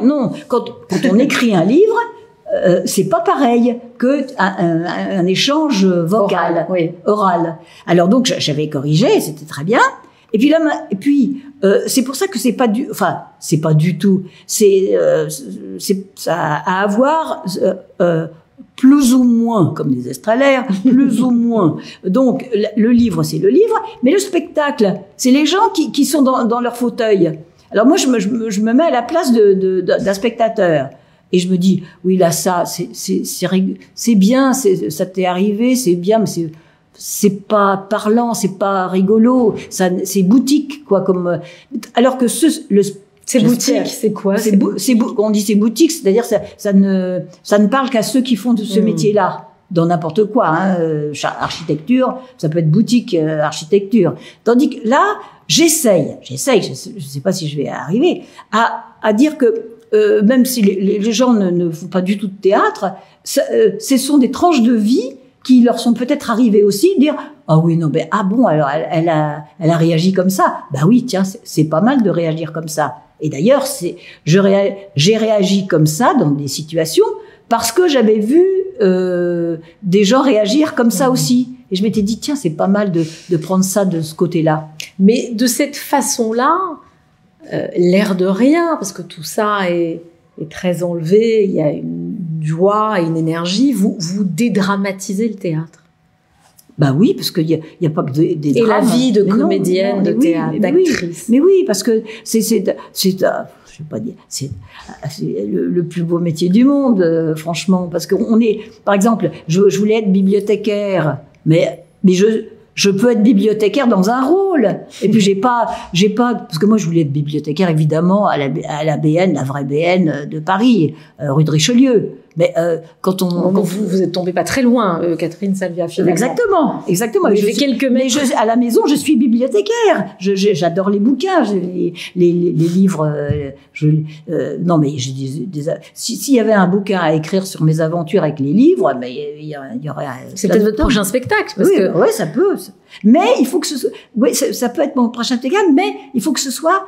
non. Quand on écrit un livre, c'est pas pareil que un échange vocal, oral. Alors donc j'avais corrigé, c'était très bien. Et puis là, c'est pour ça que c'est pas du tout. C'est ça a à voir plus ou moins, comme des estralaires, plus ou moins. Donc le livre, c'est le livre, mais le spectacle, c'est les gens qui sont dans leur fauteuil. Alors moi, je me mets à la place d'un spectateur. Et je me dis, oui, là, ça, c'est bien, ça t'est arrivé, c'est bien, mais c'est pas parlant, c'est pas rigolo, c'est boutique, quoi, comme, alors que c'est boutique, c'est quoi? On dit c'est boutique, c'est-à-dire ça ne parle qu'à ceux qui font de ce métier-là. Dans n'importe quoi, architecture, ça peut être boutique, architecture. Tandis que là, j'essaye, je sais pas si je vais arriver, à dire que, même si les gens ne font pas du tout de théâtre, ce sont des tranches de vie qui leur sont peut-être arrivées aussi, dire ah oui non ben ah bon alors elle a réagi comme ça, bah oui tiens c'est pas mal de réagir comme ça. Et d'ailleurs j'ai réagi comme ça dans des situations parce que j'avais vu des gens réagir comme ça aussi. Et je m'étais dit tiens c'est pas mal de prendre ça de ce côté-là. Mais de cette façon-là. L'air de rien, parce que tout ça est très enlevé, il y a une joie et une énergie, vous dédramatisez le théâtre. Bah oui, parce qu'il y a pas que des drames. Et la vie de comédienne, de théâtre, d'actrice. Mais oui, parce que c'est je vais pas dire, c'est le plus beau métier du monde, franchement, parce qu'on est, par exemple, je voulais être bibliothécaire, mais je peux être bibliothécaire dans un rôle. Et puis j'ai pas, parce que moi je voulais être bibliothécaire évidemment à la BN, la vraie BN de Paris, rue de Richelieu. Mais quand vous êtes tombée pas très loin, Catherine Salvia, finalement. Exactement. J'ai fait quelques mètres. Mais à la maison, je suis bibliothécaire. J'adore les bouquins, les livres. Non, mais s'il y avait un bouquin à écrire sur mes aventures avec les livres, mais il y aurait. C'est peut-être votre prochain spectacle, parce que. Oui, ça peut. Mais il faut que ça peut être mon prochain spectacle, mais il faut que ce soit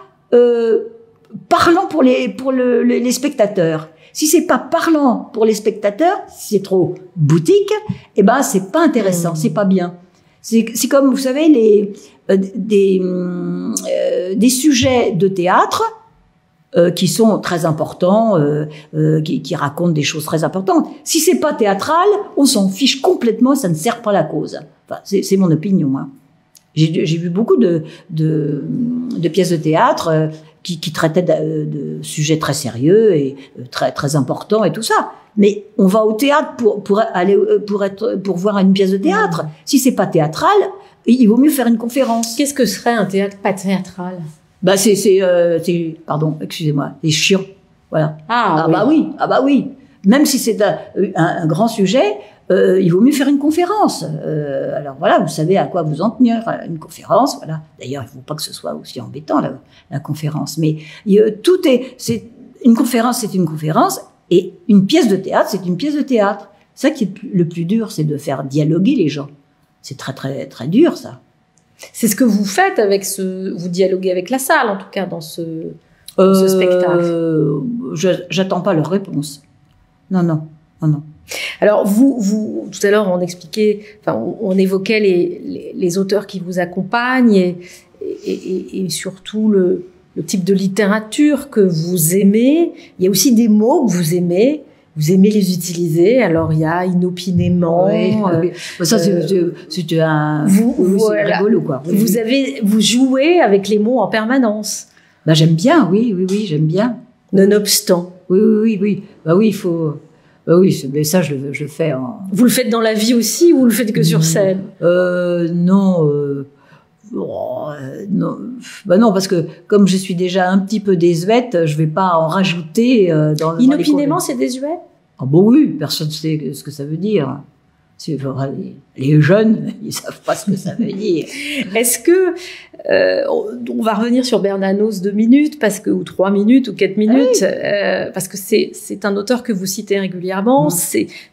parlant pour les spectateurs. Si c'est pas parlant pour les spectateurs, si c'est trop boutique, eh ben c'est pas intéressant, c'est pas bien. C'est comme vous savez des sujets de théâtre qui sont très importants, qui racontent des choses très importantes. Si c'est pas théâtral, on s'en fiche complètement, ça ne sert pas la cause. Enfin, c'est mon opinion. Hein. J'ai vu beaucoup de pièces de théâtre qui traitaient de sujets très sérieux et très très importants et tout ça. Mais on va au théâtre pour voir une pièce de théâtre. Si c'est pas théâtral, il vaut mieux faire une conférence. Qu'est-ce que serait un théâtre pas théâtral? Bah pardon, excusez-moi, c'est chiant. Voilà. Ah bah oui. Même si c'est un grand sujet, il vaut mieux faire une conférence. Alors voilà, vous savez à quoi vous en tenir. Une conférence, voilà. D'ailleurs, il ne faut pas que ce soit aussi embêtant la conférence. Mais une conférence, c'est une conférence, et une pièce de théâtre, c'est une pièce de théâtre. Ça qui est le plus dur, c'est de faire dialoguer les gens. C'est très très très dur, ça. C'est ce que vous faites vous dialoguez avec la salle, en tout cas, dans ce spectacle. J'attends pas leur réponse. Non. Alors, vous tout à l'heure, on évoquait les auteurs qui vous accompagnent et surtout le type de littérature que vous aimez. Il y a aussi des mots que vous aimez. Vous aimez les utiliser. Alors, il y a inopinément. Oui. Ça, c'est un. Voilà. Rigolo, quoi. Oui. Vous jouez avec les mots en permanence. Bah, j'aime bien, oui, j'aime bien. Nonobstant. Oui. Bah oui, il faut. Bah oui, mais ça, je le fais en. Vous le faites dans la vie aussi, ou vous le faites que sur scène? Non. Non. Bah non, parce que comme je suis déjà un petit peu désuète, je vais pas en rajouter dans Inopinément, c'est désuet? Ah bon oui, personne ne sait ce que ça veut dire. Les jeunes, ils savent pas ce que ça veut dire. Est-ce que on va revenir sur Bernanos 2 minutes, ou 3 minutes ou 4 minutes, parce que c'est un auteur que vous citez régulièrement.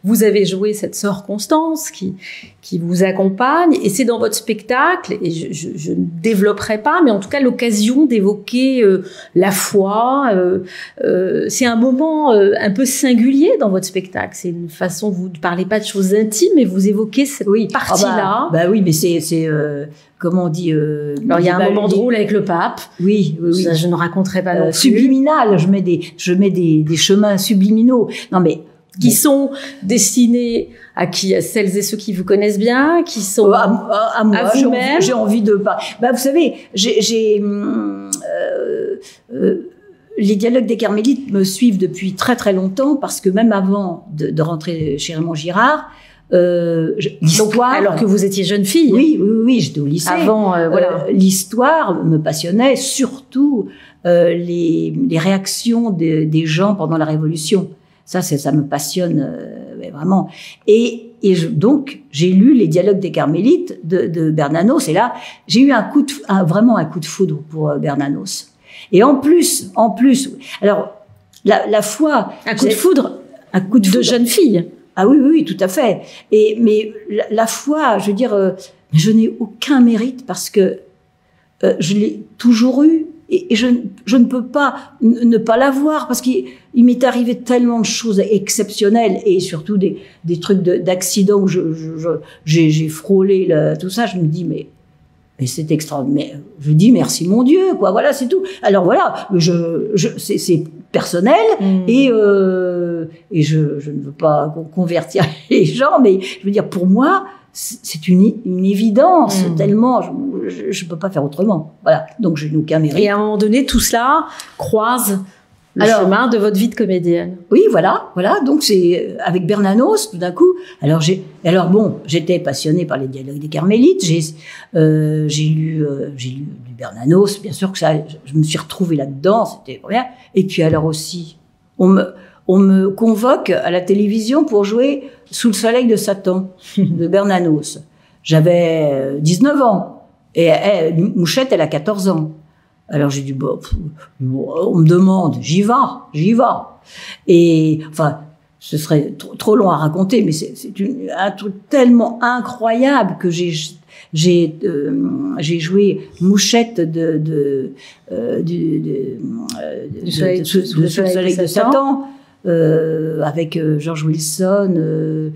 Vous avez joué cette sœur Constance qui qui vous accompagne, et c'est dans votre spectacle, et je ne développerai pas, mais en tout cas l'occasion d'évoquer la foi. C'est un moment un peu singulier dans votre spectacle. C'est une façon, vous ne parlez pas de choses intimes, mais vous évoquez cette partie-là. Bah oui, mais c'est comment on dit alors il y a un moment drôle avec le pape. Oui. Ça, je ne raconterai pas non plus. Subliminal. Je mets des chemins subliminaux. Non mais qui sont destinés à qui, à celles et ceux qui vous connaissent bien, qui sont à moi. J'ai envie de pas. Bah vous savez, les dialogues des Carmélites me suivent depuis très très longtemps, parce que même avant de rentrer chez Raymond Girard, l'histoire. Alors que vous étiez jeune fille. Oui, j'étais au lycée. Avant, voilà. L'histoire me passionnait, surtout les réactions des gens pendant la Révolution. Ça me passionne vraiment. Donc, j'ai lu les dialogues des Carmélites de Bernanos, et là, j'ai eu vraiment un coup de foudre pour Bernanos. Et en plus, alors, la foi. Un coup de foudre de jeune fille. Ah oui, tout à fait. Mais la foi, je veux dire, je n'ai aucun mérite, parce que je l'ai toujours eu, et je ne peux pas ne pas l'avoir, parce qu'il m'est arrivé tellement de choses exceptionnelles, et surtout des trucs d'accidents où j'ai frôlé tout ça. Je me dis mais c'est extraordinaire. Je dis merci mon Dieu, quoi. Voilà, c'est tout. Alors voilà, c'est personnel, et je ne veux pas convertir les gens, mais je veux dire, pour moi, c'est une évidence, tellement je peux pas faire autrement. Voilà, donc je n'ai aucun mérite. Et à un moment donné, tout cela croise le chemin de votre vie de comédienne. Oui, voilà. Donc c'est avec Bernanos, tout d'un coup. Alors j'étais passionnée par les dialogues des Carmélites. J'ai lu du Bernanos, bien sûr que ça, je me suis retrouvée là-dedans, c'était bien. Et puis alors aussi, on me convoque à la télévision pour jouer Sous le soleil de Satan de Bernanos. J'avais 19 ans, et Mouchette, elle a 14 ans. Alors j'ai dit, on me demande, j'y vais. Et enfin, ce serait trop long à raconter, mais c'est un truc tellement incroyable que j'ai joué Mouchette du soleil de Satan, avec George Wilson,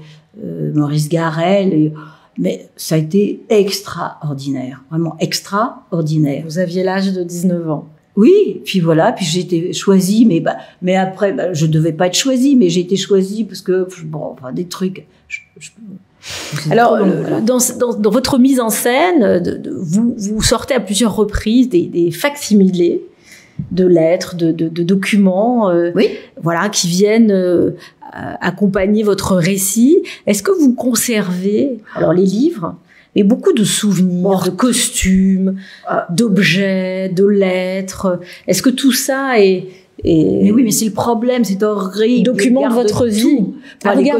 Maurice Garrel. Mais ça a été extraordinaire, vraiment extraordinaire. Vous aviez l'âge de 19 ans. Oui, puis voilà, puis j'ai été choisie, mais après, je devais pas être choisie, mais j'ai été choisie parce que, des trucs. Alors, dans votre mise en scène, vous sortez à plusieurs reprises des facsimilés de lettres, de documents, voilà, qui viennent accompagner votre récit. Est-ce que vous conservez, alors les livres, mais beaucoup de souvenirs, de costumes, d'objets, de lettres? Est-ce que tout ça est... Mais oui, mais c'est le problème, c'est horrible. Document de votre vie. Pas les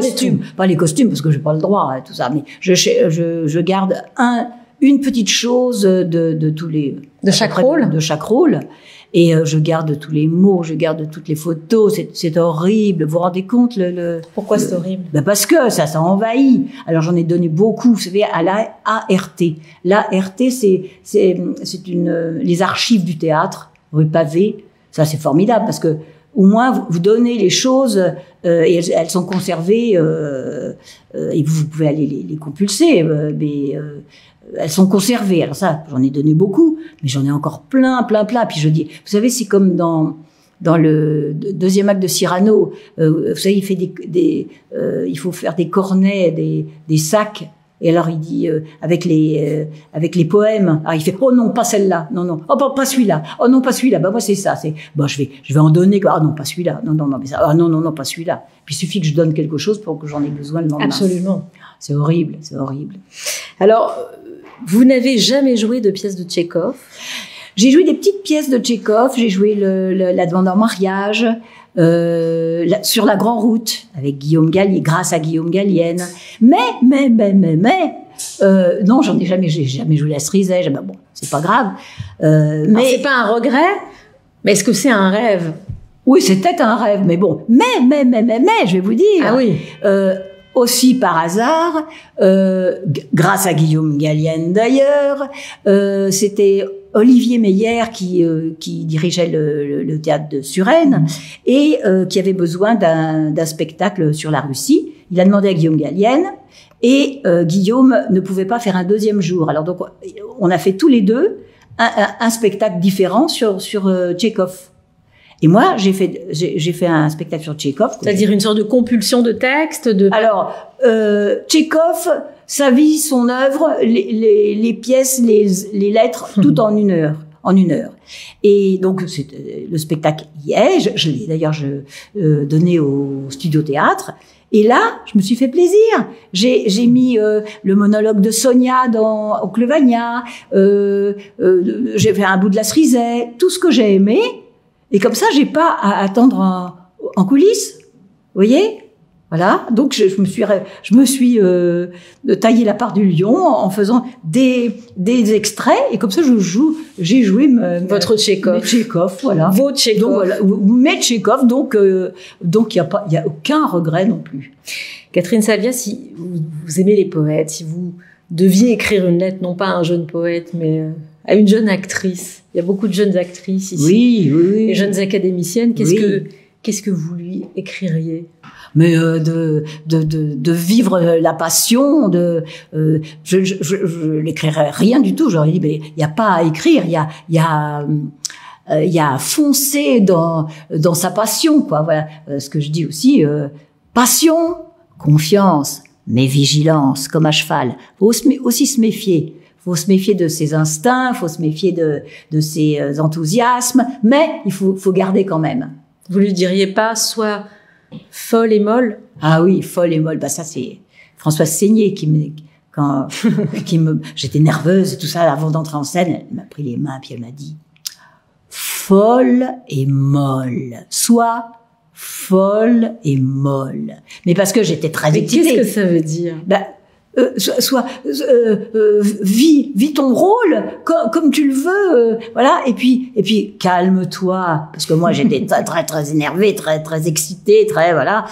costumes, parce que j'ai pas le droit à tout ça. Mais je garde une petite chose de tous les... De chaque rôle. De chaque rôle. Et je garde tous les mots, je garde toutes les photos. C'est horrible. Vous vous rendez compte Pourquoi c'est horrible? Parce que ça envahit. Alors j'en ai donné beaucoup. Vous savez, à la ART. L'ART, c'est les archives du théâtre, rue Pavée. Ça, c'est formidable, parce que au moins vous donnez les choses et elles sont conservées, et vous pouvez aller les compulser, mais elles sont conservées. Alors ça, j'en ai donné beaucoup, mais j'en ai encore plein. Puis je dis, vous savez, c'est comme dans le deuxième acte de Cyrano. Vous savez, il fait il faut faire des cornets, des sacs. Et alors il dit avec les poèmes, alors il fait oh non pas celle-là, non oh pas celui-là, oh non pas celui-là, moi c'est ça, je vais en donner, ah non pas celui-là, non mais ça, ah non pas celui-là. Puis il suffit que je donne quelque chose pour que j'en ai besoin le lendemain. Absolument. C'est horrible. Alors vous n'avez jamais joué de pièces de Tchekhov? J'ai joué des petites pièces de Tchekhov, j'ai joué la demande en mariage. Sur la Grande Route avec Guillaume Gallienne, grâce à Guillaume Gallienne. Mais non, j'ai jamais joué la Cerisay. Bon, c'est pas grave. Mais c'est pas un regret. Mais est-ce que c'est un rêve? Oui, c'était un rêve. Mais bon, mais, je vais vous dire. Ah oui. aussi par hasard, grâce à Guillaume Gallienne d'ailleurs, c'était Olivier Meyer qui dirigeait le théâtre de Suresnes et qui avait besoin d'un spectacle sur la Russie. Il a demandé à Guillaume Gallienne et Guillaume ne pouvait pas faire un deuxième jour. Alors donc on a fait tous les deux un spectacle différent sur Tchekhov. Et moi, j'ai fait un spectacle sur Tchekhov. C'est-à-dire une sorte de compulsion de texte Alors, Tchekhov, sa vie, son œuvre, les pièces, les lettres, tout en une heure. Et donc, le spectacle y est. Je l'ai d'ailleurs donné au Studio Théâtre. Et là, je me suis fait plaisir. J'ai mis le monologue de Sonia au Clevania. J'ai fait un bout de la Cerisay. Tout ce que j'ai aimé. Et comme ça, j'ai pas à attendre en coulisses. Vous voyez? Voilà. Donc, je me suis taillé la part du lion en faisant des extraits. Et comme ça, j'ai joué votre Tchekhov. Mes Tchekhov, voilà. Vos Tchekhov. Donc, voilà. Mes Tchekhov. Donc, il y a aucun regret non plus. Catherine Salvia, si vous aimez les poètes, si vous deviez écrire une lettre, non pas à un jeune poète, mais à une jeune actrice. Il y a beaucoup de jeunes actrices ici. Oui. Les jeunes académiciennes. Qu'est-ce que vous lui écririez? Mais de vivre la passion, je l'écrirais rien du tout. J'aurais dit, mais il y a pas à écrire, il y a à foncer dans sa passion, quoi. Voilà ce que je dis aussi. Passion, confiance, mais vigilance, comme à cheval. Faut aussi se méfier. Faut se méfier de ses instincts, faut se méfier de ses enthousiasmes, mais il faut garder quand même. Vous lui diriez pas, sois folle et molle? Ah oui, folle et molle. Bah ça c'est Françoise Seigné j'étais nerveuse et tout ça avant d'entrer en scène, elle m'a pris les mains puis elle m'a dit folle et molle. Sois folle et molle. Mais parce que j'étais très excitée. Qu'est-ce que ça veut dire? Vis ton rôle comme tu le veux, voilà. Et puis calme-toi, parce que moi j'étais très très très énervée, très très excitée, très voilà.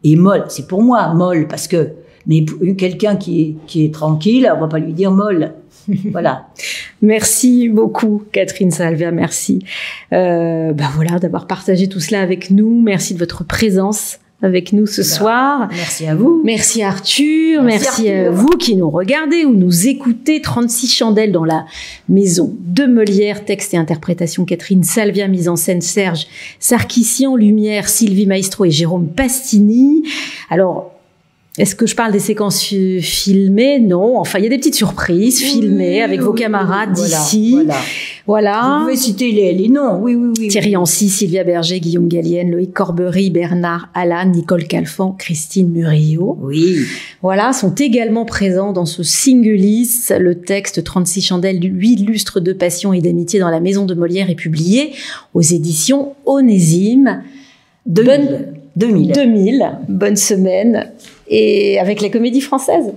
Et molle, c'est pour moi molle parce que mais quelqu'un qui est tranquille, on va pas lui dire molle. Voilà. Merci beaucoup, Catherine Salvia. Merci. Voilà, d'avoir partagé tout cela avec nous. Merci de votre présence avec nous ce soir. Merci à vous. Merci Arthur. Merci à vous qui nous regardez ou nous écoutez. 36 chandelles dans la maison de Molière. Texte et interprétation Catherine Salvia. Mise en scène Serge Sarkissian. Lumière Sylvie Maestro et Jérôme Pastini. Alors, est-ce que je parle des séquences filmées? Non. Enfin, il y a des petites surprises filmées avec vos camarades d'ici. Voilà. Vous pouvez citer les noms. Oui. Thierry Ancy, Sylvia Berger, Guillaume Gallienne, Loïc Corbery, Bernard Allan, Nicole Calfan, Christine Murillo. Oui. Voilà, sont également présents dans ce single-list. Le texte 36 chandelles, 8 lustres de passion et d'amitié dans la maison de Molière est publié aux éditions Onésime. 2000. Bonne semaine. Et avec la Comédie Française.